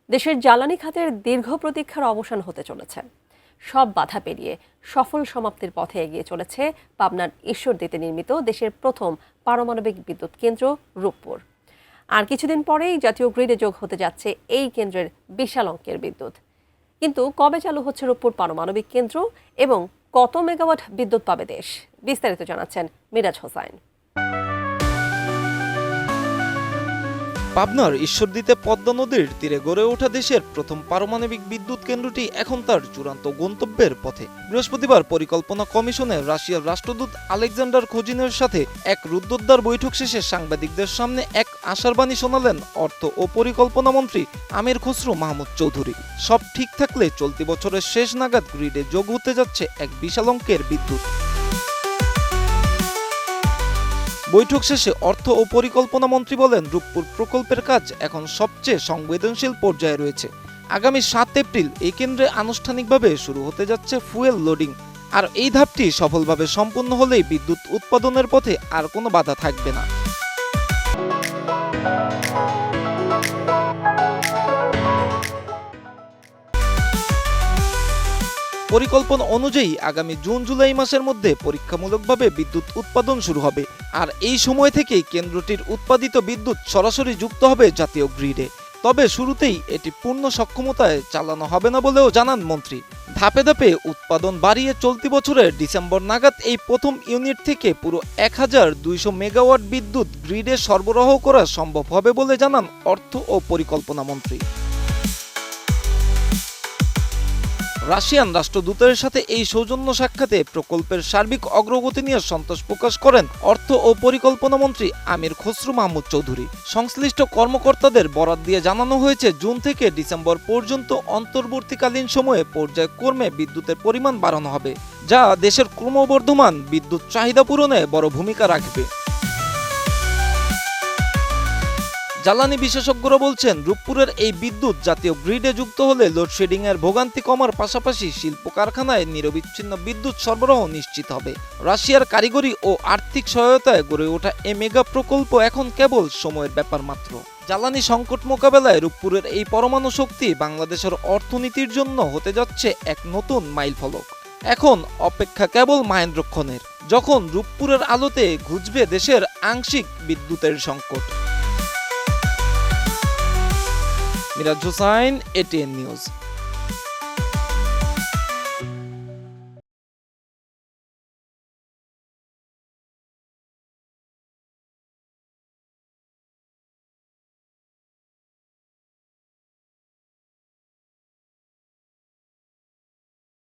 দেশের জ্বালানি খাতের দীর্ঘ প্রতীক্ষার অবসান হতে চলেছে। সব বাধা পেরিয়ে সফল সমাপ্তির পথে এগিয়ে চলেছে পাবনার ঈশ্বরদীতে নির্মিত দেশের প্রথম পারমাণবিক বিদ্যুৎ কেন্দ্র রূপপুর। আর কিছুদিন পরেই জাতীয় গ্রিডে যোগ হতে যাচ্ছে এই কেন্দ্রের বিশাল অঙ্কের বিদ্যুৎ। কিন্তু কবে চালু হচ্ছে রূপপুর পারমাণবিক কেন্দ্র এবং কত মেগাওয়াট বিদ্যুৎ পাবে দেশ, বিস্তারিত জানাচ্ছেন মিরাজ হোসাইন। পাবনার ঈশ্বরদীতে পদ্মা নদীর তীরে গড়ে ওঠা দেশের প্রথম পারমাণবিক বিদ্যুৎ কেন্দ্রটি এখন তার চূড়ান্ত গন্তব্যের পথে। বৃহস্পতিবার পরিকল্পনা কমিশনে রাশিয়ার রাষ্ট্রদূত আলেকজান্ডার খোজিনের সাথে এক রুদ্ধদ্বার বৈঠক শেষে সাংবাদিকদের সামনে এক আশার বাণী শোনালেন অর্থ ও পরিকল্পনা মন্ত্রী আমির খসরু মাহমুদ চৌধুরী। সব ঠিক থাকলে চলতি বছরের শেষ নাগাদ গ্রিডে যোগ হতে যাচ্ছে এক বিশাল অঙ্কের বিদ্যুৎ। বৈঠক শেষে অর্থ ও পরিকল্পনা মন্ত্রী বলেন, রূপপুর প্রকল্পের কাজ এখন সবচেয়ে সংবেদনশীল পর্যায়ে রয়েছে। আগামী 7 এপ্রিল এই কেন্দ্রে আনুষ্ঠানিকভাবে শুরু হতে যাচ্ছে ফুয়েল লোডিং। আর এই ধাপটি সফলভাবে সম্পূর্ণ হলেই বিদ্যুৎ উৎপাদনের পথে আর কোনো বাধা থাকবে না। পরিকল্পনা অনুযায়ী আগামী জুন-জুলাই মাসের মধ্যে পরীক্ষামূলকভাবে বিদ্যুৎ উৎপাদন শুরু হবে। আর এই সময় থেকেই কেন্দ্রটির উৎপাদিত বিদ্যুৎ সরাসরি যুক্ত হবে জাতীয় গ্রিডে। তবে শুরুতেই এটি পূর্ণ সক্ষমতায় চালানো হবে না বলেও জানান মন্ত্রী। ধাপে ধাপে উৎপাদন বাড়িয়ে চলতি বছরের ডিসেম্বর নাগাদ এই প্রথম ইউনিট থেকে পুরো 1200 মেগাওয়াট বিদ্যুৎ গ্রিডে সরবরাহ করা সম্ভব হবে বলে জানান অর্থ ও পরিকল্পনা মন্ত্রী। রাশিয়ান রাষ্ট্রদূতের সাথে এই সৌজন্য সাক্ষাতে প্রকল্পের সার্বিক অগ্রগতি নিয়ে সন্তোষ প্রকাশ করেন অর্থ ও পরিকল্পনা মন্ত্রী আমির খসরু মাহমুদ চৌধুরী। সংশ্লিষ্ট কর্মকর্তাদের বরাত দিয়ে জানানো হয়েছে, জুন থেকে ডিসেম্বর পর্যন্ত অন্তর্বর্তীকালীন সময়ে পর্যায়ক্রমে বিদ্যুতের পরিমাণ বাড়ানো হবে, যা দেশের ক্রমবর্ধমান বিদ্যুৎ চাহিদা পূরণে বড় ভূমিকা রাখবে। জ্বালানি বিশেষজ্ঞরা বলছেন, রূপপুরের এই বিদ্যুৎ জাতীয় গ্রিডে যুক্ত হলে লোডশেডিং এর ভোগান্তি কমার পাশাপাশি শিল্প কারখানায় নিরবিচ্ছিন্ন বিদ্যুৎ সরবরাহ নিশ্চিত হবে। রাশিয়ার কারিগরি ও আর্থিক সহায়তায় গড়ে ওঠা এ মেগা প্রকল্প এখন কেবল সময়ের ব্যাপার মাত্র। জ্বালানি সংকট মোকাবেলায় রূপপুরের এই পরমাণু শক্তি বাংলাদেশের অর্থনীতির জন্য হতে যাচ্ছে এক নতুন মাইলফলক। এখন অপেক্ষা কেবল মাহেন্দ্রক্ষণের, যখন রূপপুরের আলোতে ঘুচবে দেশের আংশিক বিদ্যুতের সংকট। Miraj Hossain, ATN news.